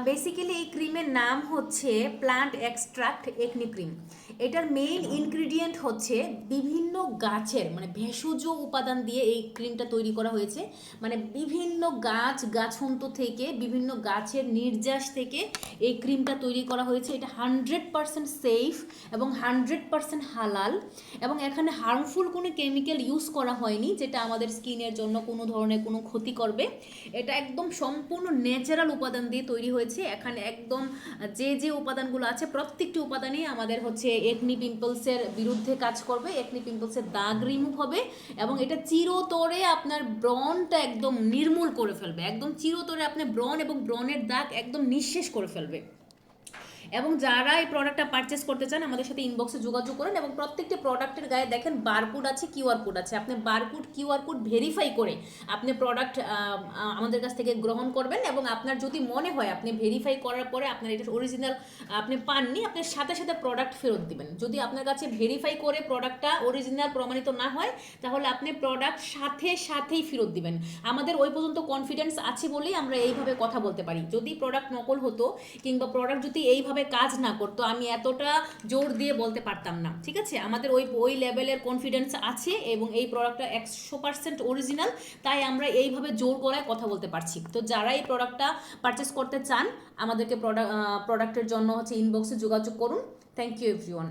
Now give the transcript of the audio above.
Basically এই ক্রিমের নাম হচ্ছে প্লান্ট এক্সট্রাক্ট একনি ক্রিম। এটার মেইন ইনগ্রিডিয়েন্ট হচ্ছে বিভিন্ন গাছের মানে ভেষজ উপাদান দিয়ে এই ক্রিমটা তৈরি করা হয়েছে। মানে বিভিন্ন গাছন্ত থেকে বিভিন্ন গাছের নির্যাস থেকে এই ক্রিমটা তৈরি করা হয়েছে। এটা 100% সেফ এবং 100% হালাল, এবং এখানে হার্মফুল কোনো কেমিক্যাল ইউজ করা হয়নি যেটা আমাদের স্কিনের জন্য কোনো ধরনের কোনো ক্ষতি করবে। এটা একদম সম্পূর্ণ ন্যাচারাল উপাদান দিয়ে তৈরি হয়েছে। এখানে একদম যে উপাদানগুলো আছে প্রত্যেকটি উপাদানই আমাদের হচ্ছে একনি পিম্পলসের বিরুদ্ধে কাজ করবে, একনি পিম্পলসের দাগ রিমুভ হবে, এবং এটা চিরতরে আপনার ব্রণটা একদম নির্মূল করে ফেলবে। একদম চিরতরে আপনার ব্রণ এবং ব্রণের দাগ একদম নিঃশেষ করে ফেলবে। এবং যারা এই প্রোডাক্টটা পারচেস করতে চান আমাদের সাথে ইনবক্সে যোগাযোগ করেন, এবং প্রত্যেকটি প্রোডাক্টের গায়ে দেখেন বারকোড আছে, কিউআর কোড আছে। আপনি বারকোড কিউআর কোড ভেরিফাই করে আপনি প্রোডাক্ট আমাদের কাছ থেকে গ্রহণ করবেন, এবং আপনার যদি মনে হয় আপনি ভেরিফাই করার পরে আপনার এটা অরিজিনাল আপনি পাননি, আপনি সাথে সাথে প্রোডাক্ট ফেরত দিবেন। যদি আপনার কাছে ভেরিফাই করে প্রোডাক্টটা অরিজিনাল প্রমাণিত না হয় তাহলে আপনি প্রোডাক্ট সাথেই ফেরত দিবেন। আমাদের ওই পর্যন্ত কনফিডেন্স আছে বলেই আমরা এইভাবে কথা বলতে পারি। যদি প্রোডাক্ট নকল হতো কিংবা প্রোডাক্ট যদি এইভাবে কাজ না করতো আমি এতটা জোর দিয়ে বলতে পারতাম না। ঠিক আছে, আমাদের ওই লেভেলের কনফিডেন্স আছে, এবং এই প্রোডাক্টটা 100% অরিজিনাল, তাই আমরা এইভাবে জোর গলায় কথা বলতে পারছি। তো যারা এই প্রোডাক্টটা পারচেস করতে চান আমাদেরকে প্রোডাক্টের জন্য হচ্ছে ইনবক্সে যোগাযোগ করুন। Thank you everyone.